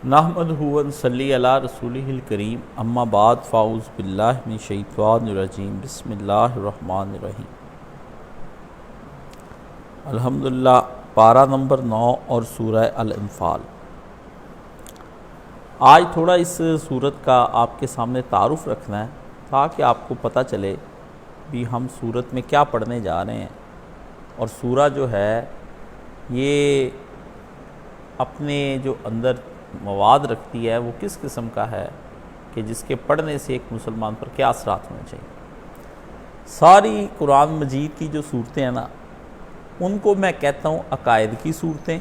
نحمدہ و نصلی علی رسولہ الکریم اما بعد فاعوذ باللہ من الشیطان الرجیم بسم اللہ الرحمن الرحیم۔ الحمدللہ پارہ نمبر 9 اور سورہ الانفال۔ آج تھوڑا اس سورت کا آپ کے سامنے تعارف رکھنا ہے تاکہ آپ کو پتہ چلے بھی ہم سورت میں کیا پڑھنے جا رہے ہیں، اور سورہ جو ہے یہ اپنے جو اندر مواد رکھتی ہے وہ کس قسم کا ہے کہ جس کے پڑھنے سے ایک مسلمان پر کیا اثرات ہونے چاہیے۔ ساری قرآن مجید کی جو صورتیں ہیں نا، ان کو میں کہتا ہوں عقائد کی صورتیں،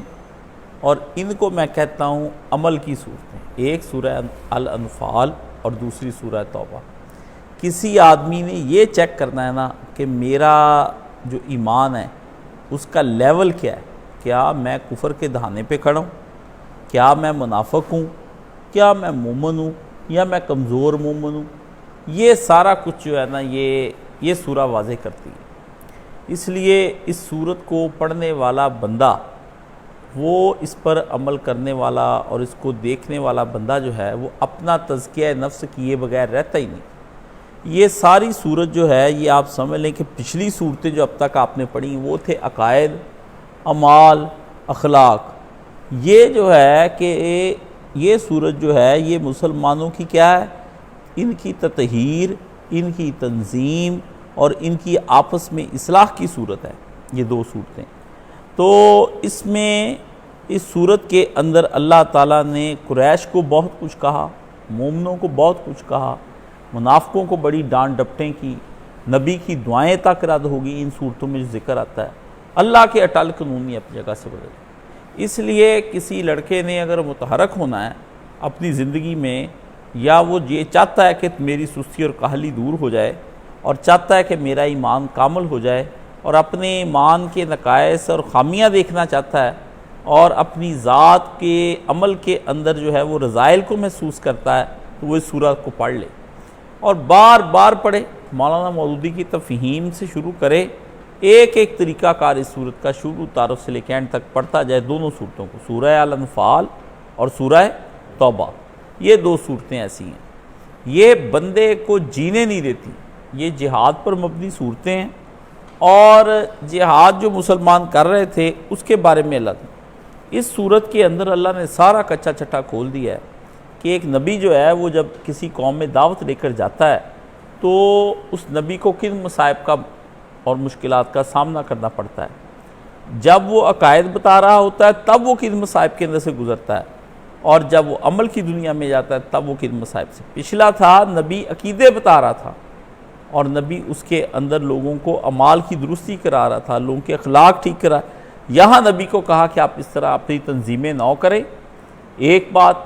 اور ان کو میں کہتا ہوں عمل کی صورتیں۔ ایک سورہ الانفال اور دوسری سورہ توبہ۔ کسی آدمی نے یہ چیک کرنا ہے نا کہ میرا جو ایمان ہے اس کا لیول کیا ہے، کیا میں کفر کے دہانے پہ کھڑا ہوں، کیا میں منافق ہوں، کیا میں مومن ہوں یا میں کمزور مومن ہوں۔ یہ سارا کچھ جو ہے نا یہ سورہ واضح کرتی ہے۔ اس لیے اس سورت کو پڑھنے والا بندہ، وہ اس پر عمل کرنے والا اور اس کو دیکھنے والا بندہ جو ہے وہ اپنا تزکیہ نفس کیے بغیر رہتا ہی نہیں۔ یہ ساری صورت جو ہے یہ آپ سمجھ لیں کہ پچھلی صورتیں جو اب تک آپ نے پڑھی وہ تھے عقائد، اعمال، اخلاق۔ یہ جو ہے کہ یہ صورت جو ہے یہ مسلمانوں کی کیا ہے، ان کی تطہیر، ان کی تنظیم اور ان کی آپس میں اصلاح کی صورت ہے۔ یہ دو صورتیں تو اس میں اس صورت کے اندر اللہ تعالیٰ نے قریش کو بہت کچھ کہا، مومنوں کو بہت کچھ کہا، منافقوں کو بڑی ڈانٹ ڈپٹیں کی، نبی کی دعائیں تک رد ہوگی۔ ان صورتوں میں ذکر آتا ہے اللہ کے اٹل قانون ہی اپنی جگہ سے بدل۔ اس لیے کسی لڑکے نے اگر متحرک ہونا ہے اپنی زندگی میں، یا وہ یہ چاہتا ہے کہ میری سستی اور کاہلی دور ہو جائے، اور چاہتا ہے کہ میرا ایمان کامل ہو جائے، اور اپنے ایمان کے نقائص اور خامیاں دیکھنا چاہتا ہے، اور اپنی ذات کے عمل کے اندر جو ہے وہ رذائل کو محسوس کرتا ہے، تو وہ اس سورت کو پڑھ لے اور بار بار پڑھے۔ مولانا مودودی کی تفہیم سے شروع کرے، ایک ایک طریقہ کار اس صورت کا شروع تعارف سے لے کے اینڈ تک پڑھتا جائے دونوں صورتوں کو، سورہ الانفال اور سورہ توبہ۔ یہ دو صورتیں ایسی ہیں، یہ بندے کو جینے نہیں دیتی۔ یہ جہاد پر مبنی صورتیں ہیں، اور جہاد جو مسلمان کر رہے تھے اس کے بارے میں اللہ نے اس صورت کے اندر اللہ نے سارا کچا چٹا کھول دیا ہے کہ ایک نبی جو ہے وہ جب کسی قوم میں دعوت لے کر جاتا ہے تو اس نبی کو کن مصائب کا اور مشکلات کا سامنا کرنا پڑتا ہے۔ جب وہ عقائد بتا رہا ہوتا ہے تب وہ کن مصائب کے اندر سے گزرتا ہے، اور جب وہ عمل کی دنیا میں جاتا ہے تب وہ کن مصائب سے۔ پچھلا تھا نبی عقیدے بتا رہا تھا، اور نبی اس کے اندر لوگوں کو اعمال کی درستی کرا رہا تھا، لوگوں کے اخلاق ٹھیک کرا۔ یہاں نبی کو کہا کہ آپ اس طرح اپنی تنظیمیں نو کریں، ایک بات،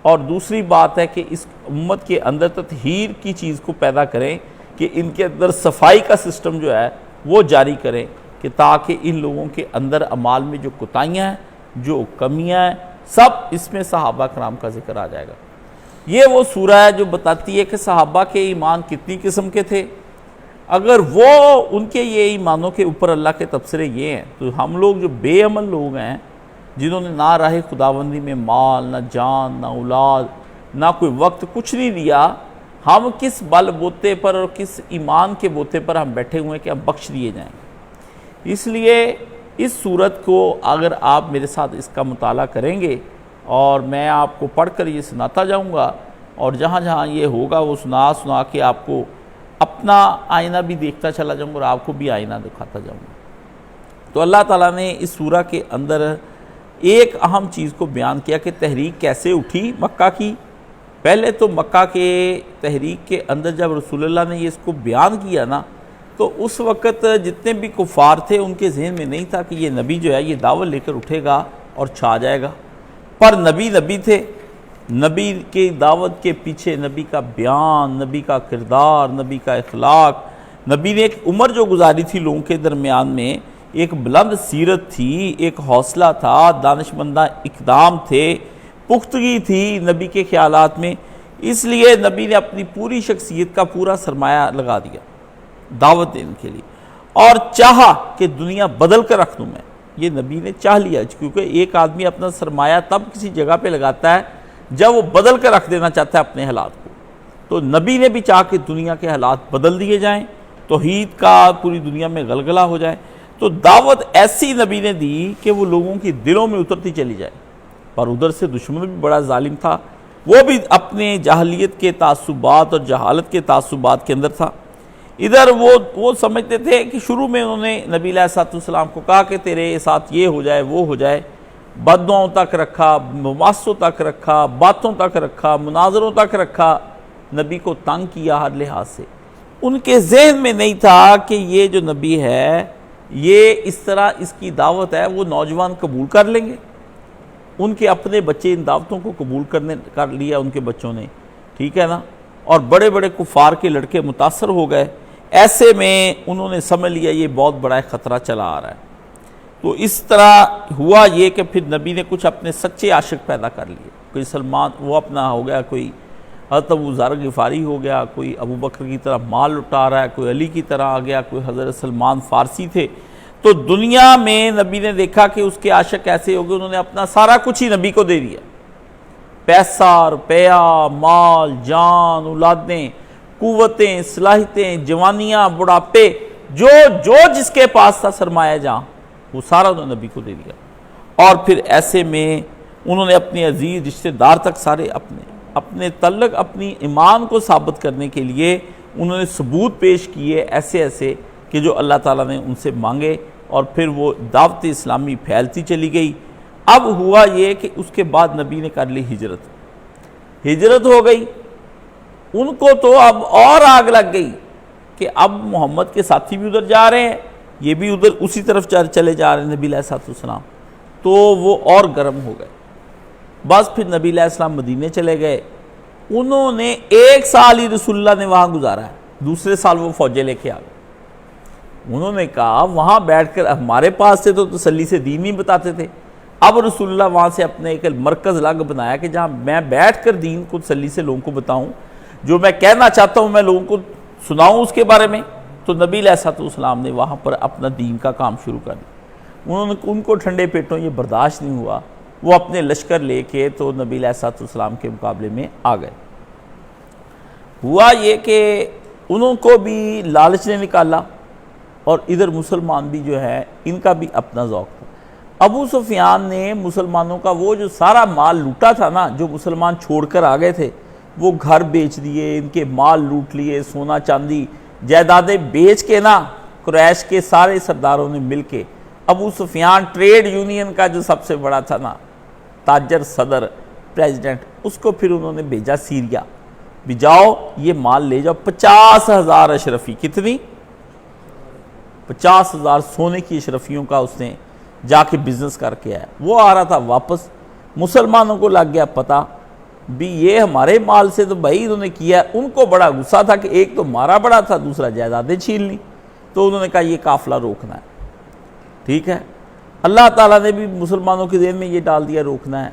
اور دوسری بات ہے کہ اس امت کے اندر تطہیر کی چیز کو پیدا کریں کہ ان کے اندر صفائی کا سسٹم جو ہے وہ جاری کریں، کہ تاکہ ان لوگوں کے اندر اعمال میں جو کوتاہیاں ہیں، جو کمیاں ہیں، سب اس میں صحابہ کرام کا ذکر آ جائے گا۔ یہ وہ سورہ ہے جو بتاتی ہے کہ صحابہ کے ایمان کتنی قسم کے تھے۔ اگر وہ ان کے یہ ایمانوں کے اوپر اللہ کے تبصرے یہ ہیں، تو ہم لوگ جو بے عمل لوگ ہیں، جنہوں نے نہ راہ خداوندی میں مال، نہ جان، نہ اولاد، نہ کوئی وقت، کچھ نہیں دیا، ہم کس بل بوتے پر اور کس ایمان کے بوتے پر ہم بیٹھے ہوئے ہیں کہ ہم بخش دیے جائیں گے۔ اس لیے اس صورت کو اگر آپ میرے ساتھ اس کا مطالعہ کریں گے، اور میں آپ کو پڑھ کر یہ سناتا جاؤں گا، اور جہاں جہاں یہ ہوگا وہ سنا کے آپ کو اپنا آئینہ بھی دیکھتا چلا جاؤں گا اور آپ کو بھی آئینہ دکھاتا جاؤں گا۔ تو اللہ تعالیٰ نے اس سورہ کے اندر ایک اہم چیز کو بیان کیا کہ تحریک کیسے اٹھی مکہ کی۔ پہلے تو مکہ کے تحریک کے اندر جب رسول اللہ نے یہ اس کو بیان کیا نا، تو اس وقت جتنے بھی کفار تھے ان کے ذہن میں نہیں تھا کہ یہ نبی جو ہے یہ دعوت لے کر اٹھے گا اور چھا جائے گا۔ پر نبی تھے، نبی کی دعوت کے پیچھے نبی کا بیان، نبی کا کردار، نبی کا اخلاق، نبی نے ایک عمر جو گزاری تھی لوگوں کے درمیان میں، ایک بلند سیرت تھی، ایک حوصلہ تھا، دانشمندہ اقدام تھے، پختگی تھی نبی کے خیالات میں۔ اس لیے نبی نے اپنی پوری شخصیت کا پورا سرمایہ لگا دیا دعوت دینے کے لیے، اور چاہا کہ دنیا بدل کر رکھ دوں میں۔ یہ نبی نے چاہ لیا، کیونکہ ایک آدمی اپنا سرمایہ تب کسی جگہ پہ لگاتا ہے جب وہ بدل کر رکھ دینا چاہتا ہے اپنے حالات کو، تو نبی نے بھی چاہ کہ دنیا کے حالات بدل دیے جائیں، توحید کا پوری دنیا میں غلغلہ ہو جائے، تو دعوت ایسی نبی نے دی کہ وہ لوگوں کی دلوں میں اترتی چلی جائے۔ پر ادھر سے دشمن بھی بڑا ظالم تھا، وہ بھی اپنے جاہلیت کے تعصبات اور جہالت کے تعصبات کے اندر تھا۔ ادھر وہ سمجھتے تھے کہ شروع میں انہوں نے نبی علیہ السلام کو کہا کہ تیرے ساتھ یہ ہو جائے وہ ہو جائے، بددعاؤں تک رکھا، مماسوں تک رکھا، باتوں تک رکھا، مناظروں تک رکھا، نبی کو تنگ کیا ہر لحاظ سے۔ ان کے ذہن میں نہیں تھا کہ یہ جو نبی ہے یہ اس طرح اس کی دعوت ہے وہ نوجوان قبول کر لیں گے۔ ان کے اپنے بچے ان دعوتوں کو قبول کر لیا ان کے بچوں نے، ٹھیک ہے نا، اور بڑے بڑے کفار کے لڑکے متاثر ہو گئے۔ ایسے میں انہوں نے سمجھ لیا یہ بہت بڑا خطرہ چلا آ رہا ہے۔ تو اس طرح ہوا یہ کہ پھر نبی نے کچھ اپنے سچے عاشق پیدا کر لیے، کوئی سلمان وہ اپنا ہو گیا، کوئی حضرت ابو ذر غفاری ہو گیا، کوئی ابو بکر کی طرح مال لٹا رہا ہے، کوئی علی کی طرح آ گیا، کوئی حضرت سلمان فارسی تھے۔ تو دنیا میں نبی نے دیکھا کہ اس کے عاشق ایسے ہو گئے، انہوں نے اپنا سارا کچھ ہی نبی کو دے دیا، پیسہ، روپیہ، مال، جان، اولادیں، قوتیں، صلاحیتیں، جوانیاں، بڑھاپے، جو جس کے پاس تھا سرمایہ جہاں، وہ سارا انہوں نے نبی کو دے دیا۔ اور پھر ایسے میں انہوں نے اپنے عزیز رشتہ دار تک سارے اپنے تعلق، اپنی ایمان کو ثابت کرنے کے لیے انہوں نے ثبوت پیش کیے ایسے کہ جو اللہ تعالیٰ نے ان سے مانگے، اور پھر وہ دعوت اسلامی پھیلتی چلی گئی۔ اب ہوا یہ کہ اس کے بعد نبی نے کر لی ہجرت ہو گئی، ان کو تو اب اور آگ لگ گئی کہ اب محمد کے ساتھی بھی ادھر جا رہے ہیں، یہ بھی ادھر اسی طرف چلے جا رہے ہیں نبی علیہ السلام، تو وہ اور گرم ہو گئے۔ بس پھر نبی علیہ السلام مدینے چلے گئے، انہوں نے 1 سال ہی رسول اللہ نے وہاں گزارا ہے، دوسرے سال وہ فوجیں لے کے آ گئے۔ انہوں نے کہا وہاں بیٹھ کر ہمارے پاس سے تو تسلی سے دین نہیں بتاتے تھے، اب رسول اللہ وہاں سے اپنے ایک مرکز الگ بنایا کہ جہاں میں بیٹھ کر دین کو تسلی سے لوگوں کو بتاؤں، جو میں کہنا چاہتا ہوں میں لوگوں کو سناؤں اس کے بارے میں۔ تو نبی علیہ السلام نے وہاں پر اپنا دین کا کام شروع کر دیا۔ ان کو ٹھنڈے پیٹوں یہ برداشت نہیں ہوا، وہ اپنے لشکر لے کے تو نبی علیہ السلام کے مقابلے میں آ گئے۔ ہوا یہ کہ انہوں کو بھی لالچ نے نکالا، اور ادھر مسلمان بھی جو ہے ان کا بھی اپنا ذوق تھا۔ ابو سفیان نے مسلمانوں کا وہ جو سارا مال لوٹا تھا نا، جو مسلمان چھوڑ کر آ گئے تھے، وہ گھر بیچ دیے، ان کے مال لوٹ لیے، سونا چاندی جائیدادیں بیچ کے نا، قریش کے سارے سرداروں نے مل کے ابو سفیان ٹریڈ یونین کا جو سب سے بڑا تھا نا، تاجر، صدر، پریزیڈنٹ، اس کو پھر انہوں نے بھیجا سیریا، بھی جاؤ یہ مال لے جاؤ۔ 50,000 اشرفی، کتنی؟ 50,000 سونے کی اشرفیوں کا اس نے جا کے بزنس کر کے آیا۔ وہ آ رہا تھا واپس، مسلمانوں کو لگ گیا پتہ بھی یہ ہمارے مال سے تو بھائی انہوں نے کیا ہے۔ ان کو بڑا غصہ تھا کہ ایک تو مارا بڑا تھا، دوسرا جائیدادیں چھین لی، تو انہوں نے کہا یہ قافلہ روکنا ہے، ٹھیک ہے۔ اللہ تعالیٰ نے بھی مسلمانوں کے ذہن میں یہ ڈال دیا روکنا ہے،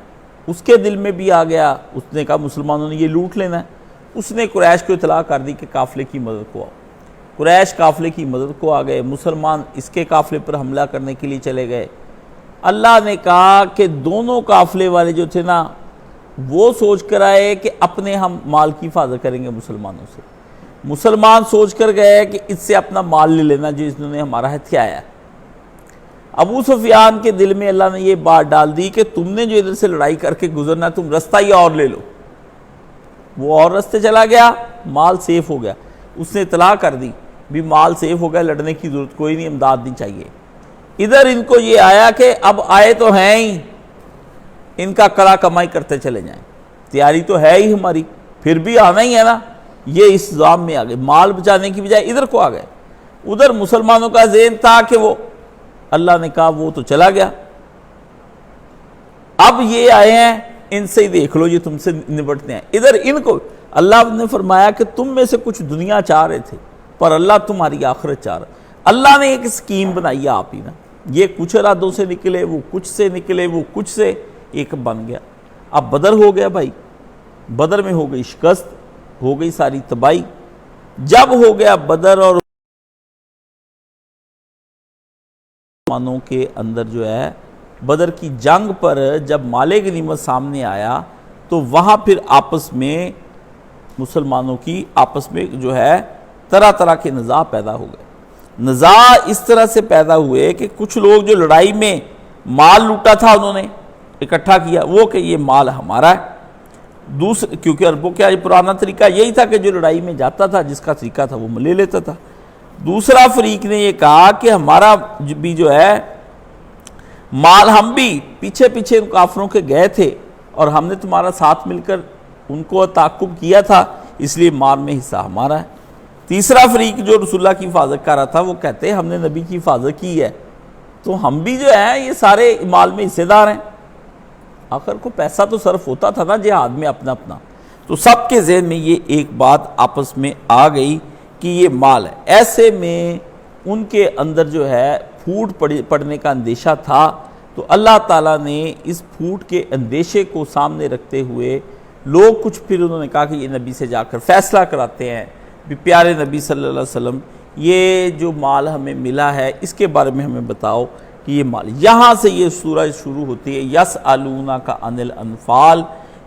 اس کے دل میں بھی آ گیا، اس نے کہا مسلمانوں نے یہ لوٹ لینا ہے۔ اس نے قریش کو اطلاع کر دی کہ قافلے کی مدد کو آؤ۔ قریش قافلے کی مدد کو آ گئے، مسلمان اس کے قافلے پر حملہ کرنے کے لیے چلے گئے۔ اللہ نے کہا کہ دونوں قافلے والے جو تھے نا، وہ سوچ کر آئے کہ اپنے ہم مال کی حفاظت کریں گے مسلمانوں سے۔ مسلمان سوچ کر گئے کہ اس سے اپنا مال لے لینا جو انہوں نے ہمارا ہتھیایا ہے۔ ابو سفیان کے دل میں اللہ نے یہ بات ڈال دی کہ تم نے جو ادھر سے لڑائی کر کے گزرنا، تم رستہ ہی اور لے لو۔ وہ اور رستے چلا گیا، مال سیف ہو گیا۔ اس نے اطلاع کر دی بھی مال سیف ہو گیا، لڑنے کی ضرورت کوئی نہیں، امداد نہیں چاہیے۔ ادھر ان کو یہ آیا کہ اب آئے تو ہیں ہی، ان کا کڑا کمائی کرتے چلے جائیں، تیاری تو ہے ہی ہماری، پھر بھی آنا ہی ہے نا۔ یہ اس نظام میں آ گئے، مال بچانے کی بجائے ادھر کو آ گئے۔ ادھر مسلمانوں کا ذہن تھا کہ وہ اللہ نے کہا وہ تو چلا گیا، اب یہ آئے ہیں ان سے ہی دیکھ لو، یہ تم سے نبٹتے ہیں۔ ادھر ان کو اللہ نے فرمایا کہ تم میں سے کچھ دنیا چاہ رہے تھے، پر اللہ تمہاری آخرت چاہ رہا۔ اللہ نے ایک اسکیم بنائی ہے آپ ہی نا، یہ کچھ ارادوں سے نکلے، وہ کچھ سے نکلے، وہ کچھ سے ایک بن گیا۔ اب بدر ہو گیا بھائی، بدر میں ہو گئی شکست، ہو گئی ساری تباہی۔ جب ہو گیا بدر اور مسلمانوں کے اندر جو ہے بدر کی جنگ پر جب مال غنیمت سامنے آیا، تو وہاں پھر آپس میں مسلمانوں کی آپس میں جو ہے طرح طرح کے نزاع پیدا ہو گئے. نزاع اس طرح سے پیدا ہوئے کہ کچھ لوگ جو لڑائی میں مال لوٹا تھا انہوں نے اکٹھا کیا وہ کہ یہ مال ہمارا ہے. دوسرے کیونکہ عربوں کا پرانا طریقہ یہی تھا کہ جو لڑائی میں جاتا تھا جس کا طریقہ تھا وہ لے لیتا تھا. دوسرا فریق نے یہ کہا کہ ہمارا بھی جو ہے مال ہم بھی پیچھے پیچھے کافروں کے گئے تھے اور ہم نے تمہارا ساتھ مل کر ان کو تعاقب کیا تھا اس لیے مال میں حصہ ہمارا ہے. تیسرا فریق جو رسول اللہ کی حفاظت کر رہا تھا وہ کہتے ہم نے نبی کی حفاظت کی ہے تو ہم بھی جو ہے یہ سارے مال میں حصے دار ہیں. آخر کو پیسہ تو صرف ہوتا تھا نا جہاد میں اپنا اپنا. تو سب کے ذہن میں یہ ایک بات آپس میں آ گئی کہ یہ مال ہے. ایسے میں ان کے اندر جو ہے پھوٹ پڑنے کا اندیشہ تھا تو اللہ تعالیٰ نے اس پھوٹ کے اندیشے کو سامنے رکھتے ہوئے لوگ کچھ پھر انہوں نے کہا کہ یہ نبی سے جا کر فیصلہ کراتے ہیں بھی پیارے نبی صلی اللہ علیہ وسلم یہ جو مال ہمیں ملا ہے اس کے بارے میں ہمیں بتاؤ کہ یہ مال. یہاں سے یہ سورہ شروع ہوتی ہے یسألونک عن الانفال.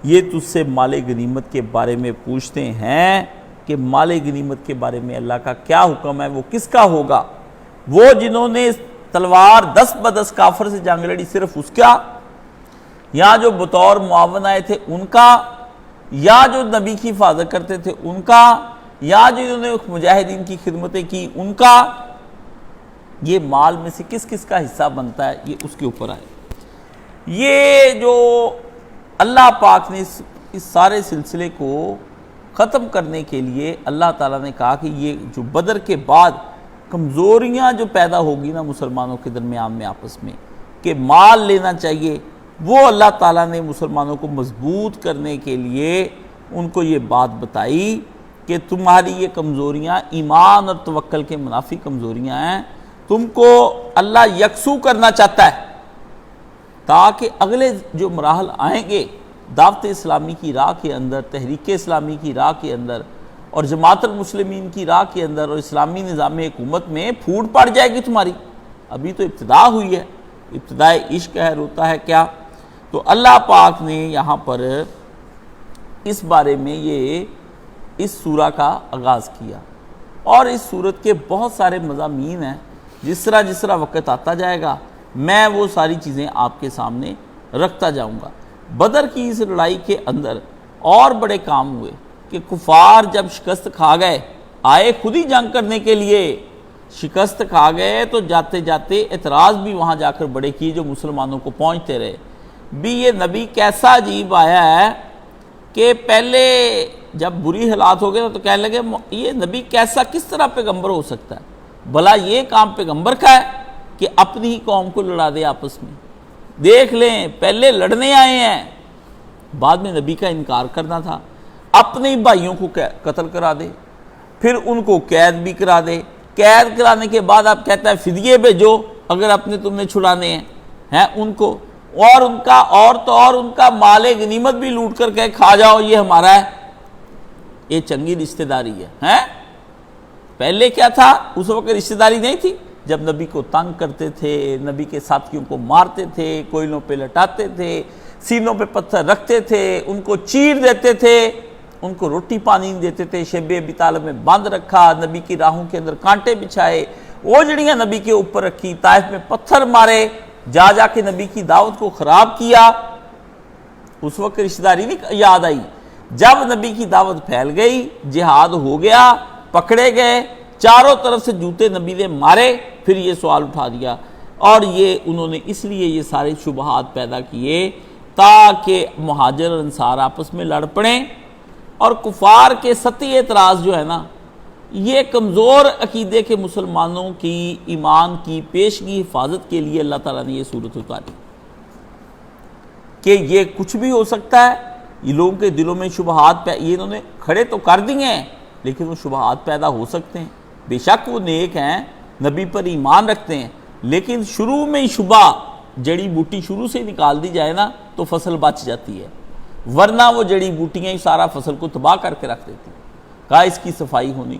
یہ تجھ سے مال غنیمت کے بارے میں پوچھتے ہیں کہ مال غنیمت کے بارے میں اللہ کا کیا حکم ہے وہ کس کا ہوگا. وہ جنہوں نے تلوار 10 بدس کافر سے جنگ لڑی صرف اس کا یا جو بطور معاون آئے تھے ان کا یا جو نبی کی حفاظت کرتے تھے ان کا یا جو انہوں نے مجاہدین کی خدمتیں کی ان کا. یہ مال میں سے کس کس کا حصہ بنتا ہے یہ اس کے اوپر آئے. یہ جو اللہ پاک نے اس سارے سلسلے کو ختم کرنے کے لیے اللہ تعالیٰ نے کہا کہ یہ جو بدر کے بعد کمزوریاں جو پیدا ہوگی نا مسلمانوں کے درمیان میں آپس میں کہ مال لینا چاہیے وہ اللہ تعالیٰ نے مسلمانوں کو مضبوط کرنے کے لیے ان کو یہ بات بتائی کہ تمہاری یہ کمزوریاں ایمان اور توکل کے منافی کمزوریاں ہیں. تم کو اللہ یکسو کرنا چاہتا ہے تاکہ اگلے جو مراحل آئیں گے دعوت اسلامی کی راہ کے اندر تحریک اسلامی کی راہ کے اندر اور جماعت المسلمین کی راہ کے اندر اور اسلامی نظام حکومت میں پھوٹ پڑ جائے گی تمہاری. ابھی تو ابتدا ہوئی ہے ابتدائے عشق ہے روتا ہے کیا. تو اللہ پاک نے یہاں پر اس بارے میں یہ اس سورہ کا آغاز کیا اور اس سورت کے بہت سارے مضامین ہیں. جس طرح وقت آتا جائے گا میں وہ ساری چیزیں آپ کے سامنے رکھتا جاؤں گا. بدر کی اس لڑائی کے اندر اور بڑے کام ہوئے کہ کفار جب شکست کھا گئے آئے خود ہی جنگ کرنے کے لیے شکست کھا گئے تو جاتے جاتے اعتراض بھی وہاں جا کر بڑے کیے جو مسلمانوں کو پہنچتے رہے بھی یہ نبی کیسا عجیب آیا ہے کہ پہلے جب بری حالات ہو گئے تو کہنے لگے یہ نبی کیسا کس طرح پیغمبر ہو سکتا ہے. بھلا یہ کام پیغمبر کا ہے کہ اپنی ہی قوم کو لڑا دے آپس میں. دیکھ لیں پہلے لڑنے آئے ہیں بعد میں نبی کا انکار کرنا تھا. اپنے بھائیوں کو قتل کرا دے پھر ان کو قید بھی کرا دے. قید کرانے کے بعد آپ کہتا ہے فدیے بھیجو اگر اپنے تم نے چھڑانے ہیں ان کو اور ان کا اور ان کا مال غنیمت بھی لوٹ کر کے کھا جاؤ یہ ہمارا ہے. یہ چنگی رشتہ داری ہے. پہلے کیا تھا اس وقت رشتہ داری نہیں تھی جب نبی کو تنگ کرتے تھے نبی کے ساتھیوں کو مارتے تھے کوئلوں پہ لٹاتے تھے سینوں پہ پتھر رکھتے تھے ان کو چیر دیتے تھے ان کو روٹی پانی نہیں دیتے تھے شیب ابی طالب میں بند رکھا نبی کی راہوں کے اندر کانٹے بچھائے اوجڑیاں نبی کے اوپر رکھی طائف میں پتھر مارے جا کے نبی کی دعوت کو خراب کیا. اس وقت رشتہ داری نہیں یاد آئی. جب نبی کی دعوت پھیل گئی جہاد ہو گیا پکڑے گئے چاروں طرف سے جوتے نبی نے مارے پھر یہ سوال اٹھا دیا اور یہ انہوں نے اس لیے یہ سارے شبہات پیدا کیے تاکہ مہاجر اور انصار آپس میں لڑ پڑیں اور کفار کے سطحی اعتراض جو ہے نا یہ کمزور عقیدے کے مسلمانوں کی ایمان کی پیشگی حفاظت کے لیے اللہ تعالیٰ نے یہ صورت اتاری کہ یہ کچھ بھی ہو سکتا ہے. یہ لوگوں کے دلوں میں شبہات یہ انہوں نے کھڑے تو کر دیے ہیں لیکن وہ شبہات پیدا ہو سکتے ہیں. بے شک وہ نیک ہیں نبی پر ایمان رکھتے ہیں لیکن شروع میں ہی شبہ جڑی بوٹی شروع سے نکال دی جائے نا تو فصل بچ جاتی ہے ورنہ وہ جڑی بوٹیاں ہی سارا فصل کو تباہ کر کے رکھ دیتی. کہا اس کی صفائی ہونی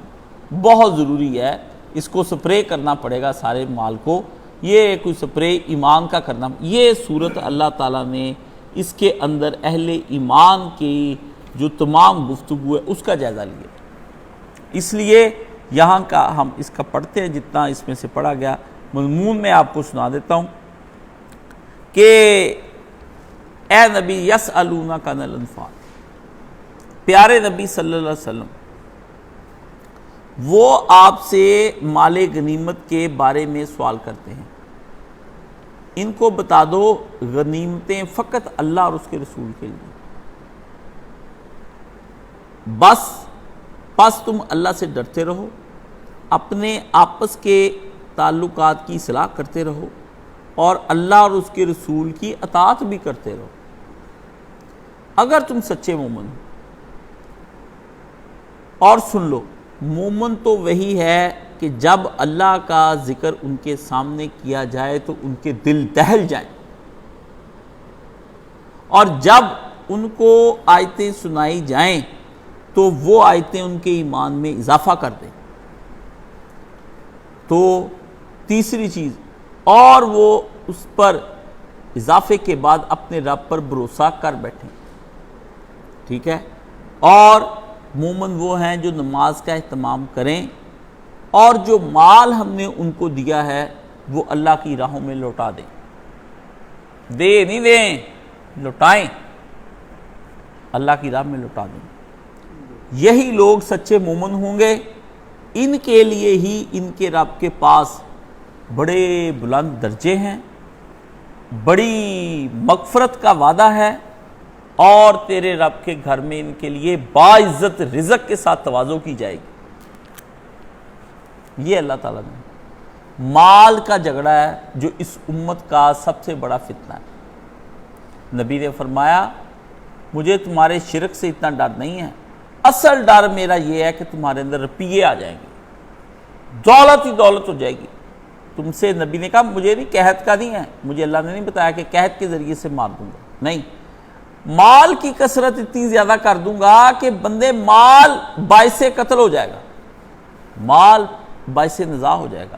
بہت ضروری ہے. اس کو سپرے کرنا پڑے گا سارے مال کو. یہ کوئی سپرے ایمان کا کرنا. یہ صورت اللہ تعالیٰ نے اس کے اندر اہل ایمان کی جو تمام گفتگو ہے اس کا جائزہ لیا۔ اس لیے یہاں کا ہم اس کا پڑھتے ہیں جتنا اس میں سے پڑھا گیا، مضمون میں آپ کو سنا دیتا ہوں کہ اے نبی یسألونک عن الانفال، پیارے نبی صلی اللہ علیہ وسلم وہ آپ سے مال غنیمت کے بارے میں سوال کرتے ہیں، ان کو بتا دو غنیمتیں فقط اللہ اور اس کے رسول کے لیے، بس تم اللہ سے ڈرتے رہو، اپنے آپس کے تعلقات کی اصلاح کرتے رہو اور اللہ اور اس کے رسول کی اطاعت بھی کرتے رہو اگر تم سچے مومن ہو۔ اور سن لو، مومن تو وہی ہے کہ جب اللہ کا ذکر ان کے سامنے کیا جائے تو ان کے دل دہل جائیں، اور جب ان کو آیتیں سنائی جائیں تو وہ آیتیں ان کے ایمان میں اضافہ کر دیں۔ تو تیسری چیز، اور وہ اس پر اضافے کے بعد اپنے رب پر بھروسہ کر بیٹھیں، ٹھیک ہے، اور مومن وہ ہیں جو نماز کا اہتمام کریں اور جو مال ہم نے ان کو دیا ہے وہ اللہ کی راہوں میں لوٹا دیں، دے نہیں دیں، لوٹائیں، اللہ کی راہ میں لوٹا دیں۔ یہی لوگ سچے مومن ہوں گے، ان کے لیے ہی ان کے رب کے پاس بڑے بلند درجے ہیں، بڑی مغفرت کا وعدہ ہے، اور تیرے رب کے گھر میں ان کے لیے باعزت رزق کے ساتھ تواضع کی جائے گی۔ یہ اللہ تعالیٰ نے مال کا جھگڑا ہے جو اس امت کا سب سے بڑا فتنہ ہے۔ نبی نے فرمایا مجھے تمہارے شرک سے اتنا ڈر نہیں ہے، اصل ڈر میرا یہ ہے کہ تمہارے اندر روپیے آ جائیں گے، دولت ہی دولت ہو جائے گی۔ تم سے نبی نے کہا مجھے نہیں قحط کا نہیں ہے، مجھے اللہ نے نہیں بتایا کہ قحط کے ذریعے سے مار دوں گا، نہیں، مال کی کثرت اتنی زیادہ کر دوں گا کہ بندے مال باعث قتل ہو جائے گا، مال باعث نزاع ہو جائے گا،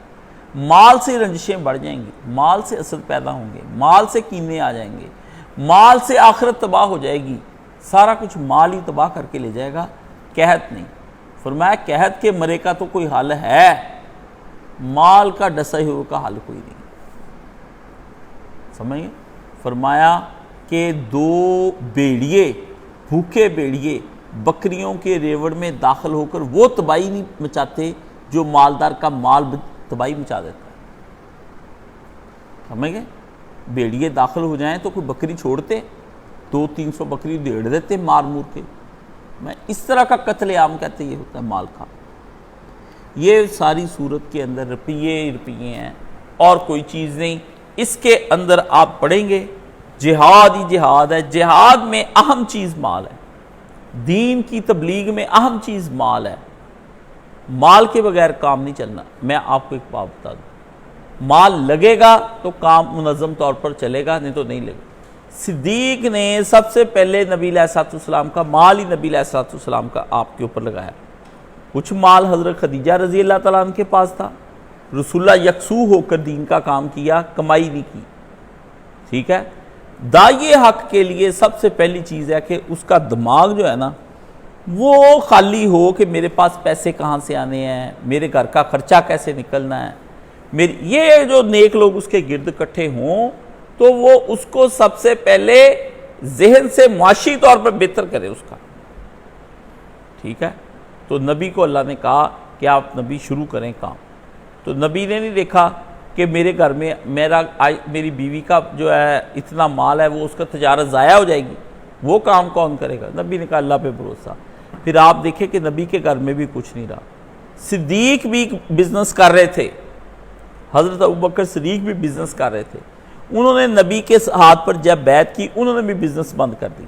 مال سے رنجشیں بڑھ جائیں گی، مال سے حسد پیدا ہوں گے، مال سے کینے آ جائیں گے، مال سے آخرت تباہ ہو جائے گی، سارا کچھ مال ہی تباہ کر کے لے جائے گا، قحط نہیں۔ فرمایا قحط کے مرے کا تو کوئی حل ہے، مال کا ڈسا ہوئے کا حل کوئی نہیں، سمجھیں۔ فرمایا کہ 2 بھیڑیے، بھوکے بھیڑیے بکریوں کے ریوڑ میں داخل ہو کر وہ تباہی نہیں مچاتے جو مالدار کا مال تباہی مچا دیتا ہے، سمجھ گئے۔ بھیڑیے داخل ہو جائیں تو کوئی بکری چھوڑتے، 200-300 بکری دیڑ دیتے مار مور کے، میں اس طرح کا قتل عام کہتے یہ ہوتا ہے مال کا۔ یہ ساری صورت کے اندر روپیے ہیں اور کوئی چیز نہیں۔ اس کے اندر آپ پڑھیں گے جہاد ہی جہاد ہے، جہاد میں اہم چیز مال ہے، دین کی تبلیغ میں اہم چیز مال ہے، مال کے بغیر کام نہیں چلنا۔ میں آپ کو ایک بات بتا دوں، مال لگے گا تو کام منظم طور پر چلے گا، نہیں تو نہیں لگے گا۔ صدیق نے سب سے پہلے نبی علیہ السلام کا مال ہی نبی علیہ السلام کا آپ کے اوپر لگایا، کچھ مال حضرت خدیجہ رضی اللہ تعالیٰ عنہ کے پاس تھا، رسول اللہ یکسو ہو کر دین کا کام کیا، کمائی نہیں کی، ٹھیک ہے۔ داعی حق کے لیے سب سے پہلی چیز ہے کہ اس کا دماغ جو ہے نا وہ خالی ہو کہ میرے پاس پیسے کہاں سے آنے ہیں، میرے گھر کا خرچہ کیسے نکلنا ہے، یہ جو نیک لوگ اس کے گرد اکٹھے ہوں تو وہ اس کو سب سے پہلے ذہن سے معاشی طور پر بہتر کرے اس کا، ٹھیک ہے۔ تو نبی کو اللہ نے کہا کہ آپ نبی شروع کریں کام، تو نبی نے نہیں دیکھا کہ میرے گھر میں میری بیوی کا جو ہے اتنا مال ہے وہ اس کا تجارت ضائع ہو جائے گی، وہ کام کون کرے گا؟ نبی نے کہا اللہ پہ بھروسہ۔ پھر آپ دیکھیں کہ نبی کے گھر میں بھی کچھ نہیں رہا، صدیق بھی بزنس کر رہے تھے، حضرت ابوبکر صدیق بھی بزنس کر رہے تھے، انہوں نے نبی کے ہاتھ پر جب بیعت کی انہوں نے بھی بزنس بند کر دیا،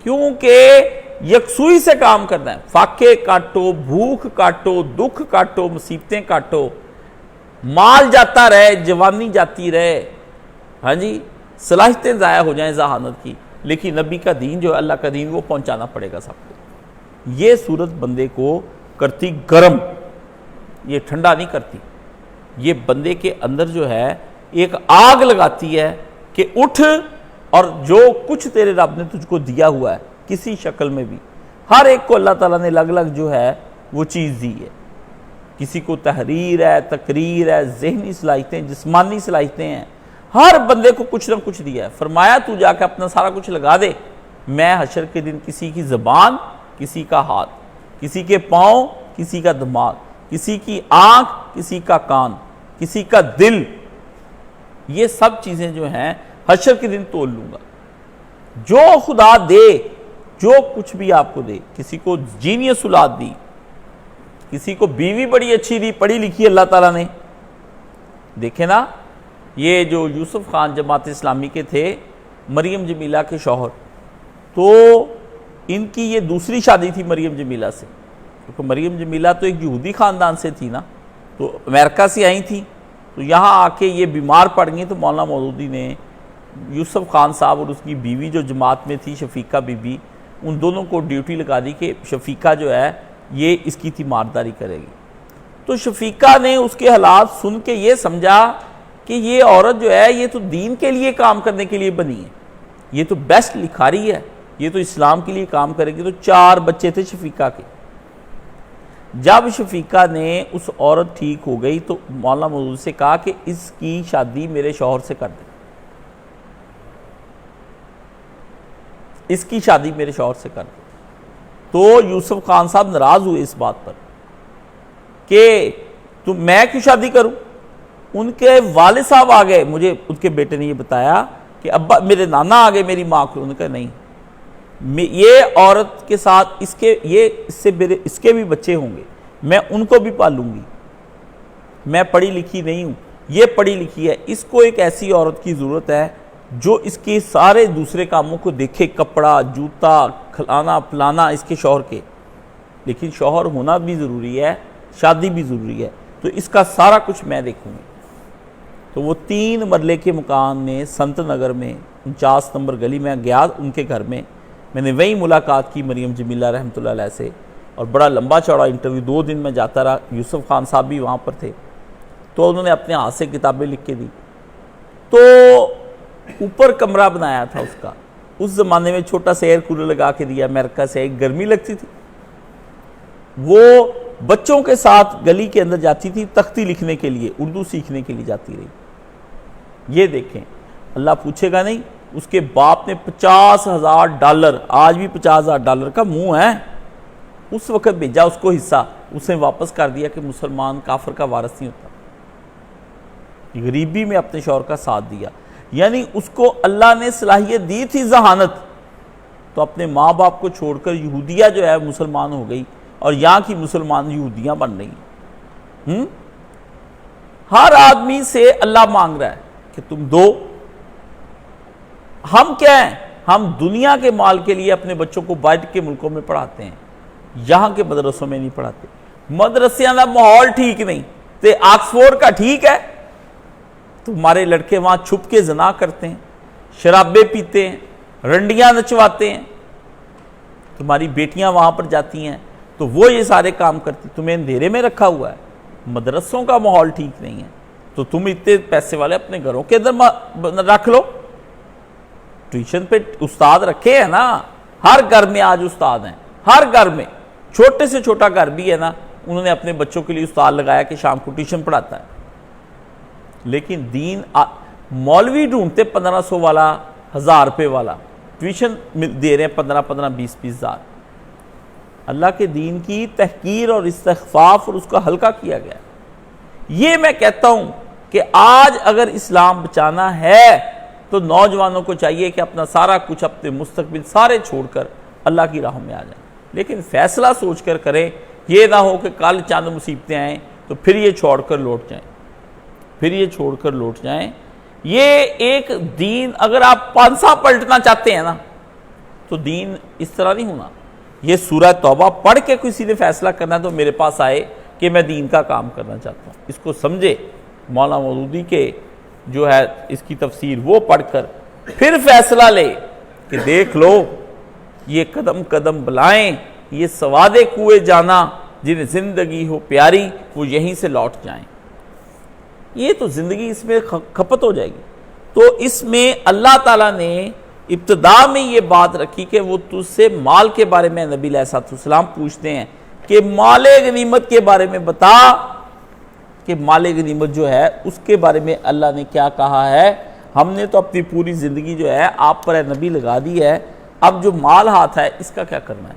کیونکہ یکسوئی سے کام کرنا ہے، فاقے کاٹو، بھوک کاٹو، دکھ کاٹو، مصیبتیں کاٹو، مال جاتا رہے، جوانی جاتی رہے، ہاں جی، صلاحیتیں ضائع ہو جائیں ذہانت کی، لیکن نبی کا دین جو ہے اللہ کا دین وہ پہنچانا پڑے گا سب کو۔ یہ صورت بندے کو کرتی گرم، یہ ٹھنڈا نہیں کرتی، یہ بندے کے اندر جو ہے ایک آگ لگاتی ہے کہ اٹھ اور جو کچھ تیرے رب نے تجھ کو دیا ہوا ہے کسی شکل میں بھی، ہر ایک کو اللہ تعالیٰ نے الگ الگ جو ہے وہ چیز دی ہے. کسی کو تحریر ہے، تقریر ہے، ذہنی صلاحیتیں، جسمانی صلاحیتیں ہیں، ہر بندے کو کچھ نہ کچھ دیا ہے. فرمایا تو جا کے اپنا سارا کچھ لگا دے، میں حشر کے دن کسی کی زبان، کسی کا ہاتھ، کسی کے پاؤں، کسی کا دماغ، کسی کی آنکھ، کسی کا کان، کسی کا دل، یہ سب چیزیں جو ہیں حشر کے دن تول لوں گا. جو خدا دے، جو کچھ بھی آپ کو دے، کسی کو جینیس اولاد دی، کسی کو بیوی بڑی اچھی دی، پڑھی لکھی اللہ تعالیٰ نے. دیکھیں نا، یہ جو یوسف خان جماعت اسلامی کے تھے، مریم جمیلہ کے شوہر، تو ان کی یہ دوسری شادی تھی مریم جمیلہ سے، کیونکہ مریم جمیلہ تو ایک یہودی خاندان سے تھی نا، تو امریکہ سے آئی تھی. تو یہاں آ کے یہ بیمار پڑ گئی، تو مولانا مودودی نے یوسف خان صاحب اور اس کی بیوی جو جماعت میں تھی شفیقہ بی بی، ان دونوں کو ڈیوٹی لگا دی کہ شفیقہ جو ہے یہ اس کی تیمارداری کرے گی. تو شفیقہ نے اس کے حالات سن کے یہ سمجھا کہ یہ عورت جو ہے یہ تو دین کے لیے کام کرنے کے لیے بنی ہے، یہ تو بیسٹ لکھاری ہے، یہ تو اسلام کے لیے کام کرے گی. تو 4 بچے تھے شفیقہ کے. جب شفیقہ نے اس عورت ٹھیک ہو گئی تو مولانا مودودی سے کہا کہ اس کی شادی میرے شوہر سے کر دیں، اس کی شادی میرے شوہر سے کر دیں. تو یوسف خان صاحب ناراض ہوئے اس بات پر کہ میں کیوں شادی کروں. ان کے والد صاحب آ گئے، مجھے ان کے بیٹے نے یہ بتایا کہ ابا میرے نانا آ گئے میری ماں کو. انہوں نے کہا نہیں، یہ عورت کے ساتھ اس کے بھی بچے ہوں گے، میں ان کو بھی پالوں گی. میں پڑھی لکھی نہیں ہوں، یہ پڑھی لکھی ہے. اس کو ایک ایسی عورت کی ضرورت ہے جو اس کے سارے دوسرے کاموں کو دیکھے، کپڑا، جوتا، کھلانا پلانا اس کے شوہر کے. لیکن شوہر ہونا بھی ضروری ہے، شادی بھی ضروری ہے. تو اس کا سارا کچھ میں دیکھوں گی. تو وہ 3 مرلے کے مکان میں سنت نگر میں 49 نمبر گلی میں گیا ان کے گھر میں. میں نے وہیں ملاقات کی مریم جمیلہ رحمۃ اللہ علیہ سے، اور بڑا لمبا چوڑا انٹرویو 2 دن میں جاتا رہا. یوسف خان صاحب بھی وہاں پر تھے. تو انہوں نے اپنے ہاتھ سے کتابیں لکھ کے دی. تو اوپر کمرہ بنایا تھا اس کا. اس زمانے میں چھوٹا سا ایئر کولر لگا کے دیا امریکہ سے، ایک گرمی لگتی تھی. وہ بچوں کے ساتھ گلی کے اندر جاتی تھی تختی لکھنے کے لیے، اردو سیکھنے کے لیے جاتی رہی. یہ دیکھیں، اللہ پوچھے گا نہیں. اس کے باپ نے $50,000، آج بھی $50,000 کا منہ ہے، اس وقت بھیجا اس کو حصہ. اس نے واپس کر دیا کہ مسلمان کافر کا وارث نہیں ہوتا. غریبی میں اپنے شوہر کا ساتھ دیا. یعنی اس کو اللہ نے صلاحیت دی تھی ذہانت، تو اپنے ماں باپ کو چھوڑ کر یہودیہ جو ہے مسلمان ہو گئی، اور یہاں کی مسلمان یہودیاں بن رہی ہیں. ہر آدمی سے اللہ مانگ رہا ہے کہ تم دو. ہم کیا ہیں؟ ہم دنیا کے مال کے لیے اپنے بچوں کو باہر کے ملکوں میں پڑھاتے ہیں، یہاں کے مدرسوں میں نہیں پڑھاتے. مدرسیاں کا ماحول ٹھیک نہیں، تے آکسفورڈ کا ٹھیک ہے. تمہارے لڑکے وہاں چھپ کے زنا کرتے ہیں، شرابیں پیتے ہیں، رنڈیاں نچواتے ہیں. تمہاری بیٹیاں وہاں پر جاتی ہیں تو وہ یہ سارے کام کرتی. تمہیں اندھیرے میں رکھا ہوا ہے. مدرسوں کا ماحول ٹھیک نہیں ہے، تو تم اتنے پیسے والے اپنے گھروں کے اندر رکھ لو. ٹیوشن پہ استاد رکھے ہیں نا، ہر گھر میں آج استاد ہیں. ہر گھر میں، چھوٹے سے چھوٹا گھر بھی ہے نا، انہوں نے اپنے بچوں کے لیے استاد لگایا کہ شام کو ٹیوشن پڑھاتا ہے. لیکن دین مولوی ڈھونڈتے 1500 والا، 1000 روپے والا، ٹیوشن دے رہے ہیں 15 20 ہزار. اللہ کے دین کی تحقیر اور استخفاف اور اس کا ہلکا کیا گیا. یہ میں کہتا ہوں کہ آج اگر اسلام بچانا ہے تو نوجوانوں کو چاہیے کہ اپنا سارا کچھ، اپنے مستقبل سارے چھوڑ کر اللہ کی راہ میں آ جائیں. لیکن فیصلہ سوچ کر کریں، یہ نہ ہو کہ کل چند مصیبتیں آئیں تو پھر یہ چھوڑ کر لوٹ جائیں. یہ ایک دین، اگر آپ 500 پلٹنا چاہتے ہیں نا تو دین اس طرح نہیں ہونا. یہ سورہ توبہ پڑھ کے کسی نے فیصلہ کرنا ہے تو میرے پاس آئے کہ میں دین کا کام کرنا چاہتا ہوں. اس کو سمجھے. مولانا مودودی کے جو ہے اس کی تفسیر وہ پڑھ کر پھر فیصلہ لے کہ دیکھ لو یہ قدم قدم بلائیں، یہ سواد کوئے جانا، جنہیں زندگی ہو پیاری وہ یہیں سے لوٹ جائیں. یہ تو زندگی اس میں کھپت ہو جائے گی. تو اس میں اللہ تعالیٰ نے ابتدا میں یہ بات رکھی کہ وہ تجھ سے مال کے بارے میں نبی علیہ السلام پوچھتے ہیں کہ مال غنیمت کے بارے میں بتا کہ مال غنیمت جو ہے اس کے بارے میں اللہ نے کیا کہا ہے. ہم نے تو اپنی پوری زندگی جو ہے آپ پر نبی لگا دی ہے, اب جو مال ہاتھ ہے اس کا کیا کرنا ہے.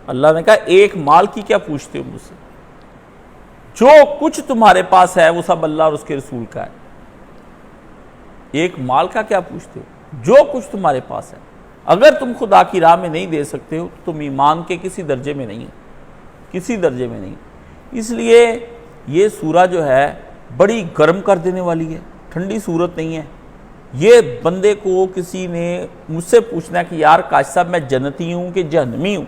اللہ نے کہا ایک مال کی کیا پوچھتے ہو مجھ سے, جو کچھ تمہارے پاس ہے وہ سب اللہ اور اس کے رسول کا ہے. ایک مال کا کیا پوچھتے ہو, جو کچھ تمہارے پاس ہے. اگر تم خدا کی راہ میں نہیں دے سکتے ہو تو تم ایمان کے کسی درجے میں نہیں, کسی درجے میں نہیں. اس لیے یہ سورہ جو ہے بڑی گرم کر دینے والی ہے, ٹھنڈی صورت نہیں ہے. یہ بندے کو کسی نے مجھ سے پوچھنا ہے کہ یار کاشف صاحب میں جنتی ہوں کہ جہنمی ہوں,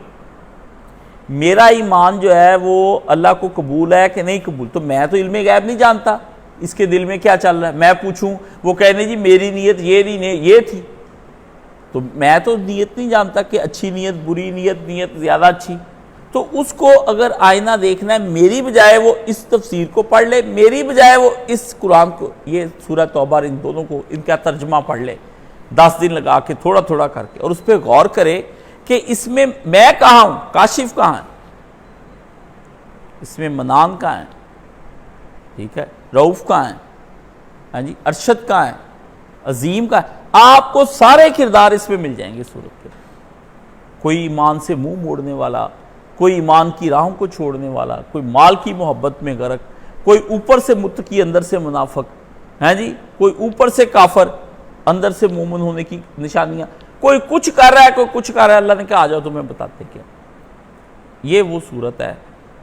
میرا ایمان جو ہے وہ اللہ کو قبول ہے کہ نہیں قبول, تو میں تو علم غیب نہیں جانتا اس کے دل میں کیا چل رہا ہے. میں پوچھوں وہ کہنے جی میری نیت یہ تھی, تو میں تو نیت نہیں جانتا کہ اچھی نیت بری نیت زیادہ اچھی. تو اس کو اگر آئینہ دیکھنا ہے میری بجائے وہ اس تفسیر کو پڑھ لے, میری بجائے وہ اس قرآن کو, یہ سورہ توبہ ان دونوں کو ان کا ترجمہ پڑھ لے 10 دن لگا کے تھوڑا تھوڑا کر کے, اور اس پہ غور کرے کہ اس میں میں کہاں ہوں, کاشف کہاں ہے, اس میں منان کہاں ہے, ٹھیک ہے, رؤوف کہاں ہے, ہاں جی, ارشد کہاں ہے, عظیم کہاں ہے. آپ کو سارے کردار اس میں مل جائیں گے صورت کے. کوئی ایمان سے منہ موڑنے والا, کوئی ایمان کی راہوں کو چھوڑنے والا, کوئی مال کی محبت میں غرق, کوئی اوپر سے متقی اندر سے منافق, ہیں جی, کوئی اوپر سے کافر اندر سے مومن ہونے کی نشانیاں, کوئی کچھ کر رہا ہے کوئی کچھ کر رہا ہے. اللہ نے کہا آ جاؤ تمہیں بتاتے کیا. یہ وہ صورت ہے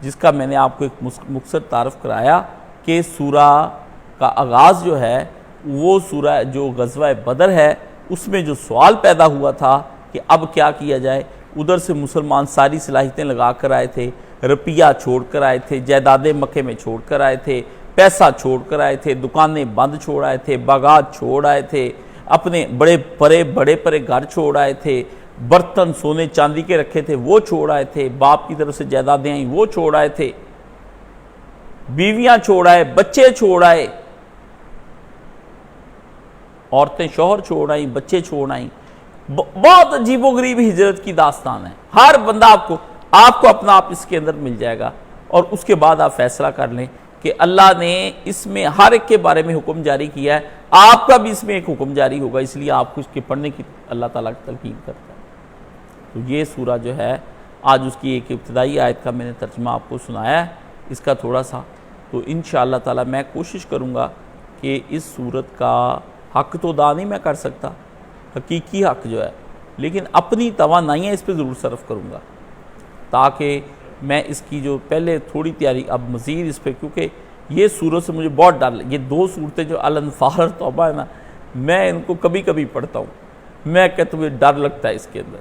جس کا میں نے آپ کو ایک مختصر تعارف کرایا کہ سورہ کا آغاز جو ہے وہ سورہ جو غزوہ بدر ہے اس میں جو سوال پیدا ہوا تھا کہ اب کیا کیا جائے. ادھر سے مسلمان ساری صلاحیتیں لگا کر آئے تھے, روپیہ چھوڑ کر آئے تھے, جائیدادیں مکے میں چھوڑ کر آئے تھے, پیسہ چھوڑ کر آئے تھے, دکانیں بند چھوڑ آئے تھے, باغات چھوڑ آئے تھے, اپنے بڑے پرے گھر چھوڑ آئے تھے, برتن سونے چاندی کے رکھے تھے وہ چھوڑ آئے تھے, باپ کی طرف سے جائیدادیں آئیں وہ چھوڑ آئے تھے, بیویاں چھوڑ آئے, بچے چھوڑ آئے, عورتیں شوہر چھوڑ آئیں, بچے چھوڑ آئیں. بہت عجیب و غریب ہجرت کی داستان ہے. ہر بندہ آپ کو اپنا آپ اس کے اندر مل جائے گا, اور اس کے بعد آپ فیصلہ کر لیں کہ اللہ نے اس میں ہر ایک کے بارے میں حکم جاری کیا ہے, آپ کا بھی اس میں ایک حکم جاری ہوگا, اس لیے آپ کو اس کے پڑھنے کی اللہ تعالیٰ کی تلقین کرتا ہے. تو یہ سورہ جو ہے آج اس کی ایک ابتدائی آیت کا میں نے ترجمہ آپ کو سنایا ہے, اس کا تھوڑا سا. تو انشاءاللہ تعالیٰ میں کوشش کروں گا کہ اس سورت کا حق تو ادا نہیں میں کر سکتا, حقیقی حق جو ہے, لیکن اپنی توانائیاں اس پہ ضرور صرف کروں گا تاکہ میں اس کی جو پہلے تھوڑی تیاری, اب مزید اس پہ, کیونکہ یہ سورت سے مجھے بہت ڈر, یہ 2 صورتیں جو الانفال اور توبہ ہے نا, میں ان کو کبھی کبھی پڑھتا ہوں, میں کہتا ہوں ڈر لگتا ہے اس کے اندر.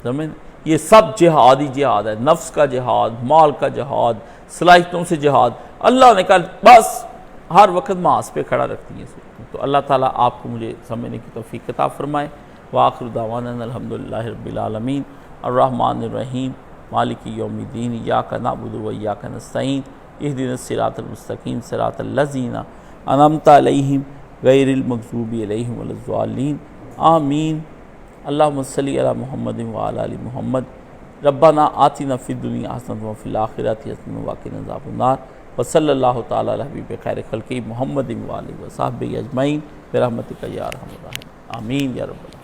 سمجھ, یہ سب جہادی جہاد ہے, نفس کا جہاد, مال کا جہاد, صلاحیتوں سے جہاد. اللہ نے کہا بس ہر وقت محاذ پہ کھڑا رکھتی ہیں. تو اللہ تعالیٰ آپ کو مجھے سمجھنے کی توفیق عطا فرمائے. وآخر دعوانا الحمدللہ رب العالمین الرحمن الرحیم مالک یوم الدین ایاک نعبد و ایاک نستعین اہدنا الصراط المستقیم صراط الذین انعمت علیہم غیر المغضوب علیہم ولا الضالین آمین. اللہم صلی علی محمد وعلی آل محمد. ربنا آتنا فی الدنیا حسنۃ وفی الآخرۃ حسنۃ وقنا عذاب النار. وصلی اللہ تعالی علی حبیب خیر خلقہ محمد وآلہ وصحبہ اجمعین برحمتک یا ارحم الراحمین. آمین یا رب العالمین.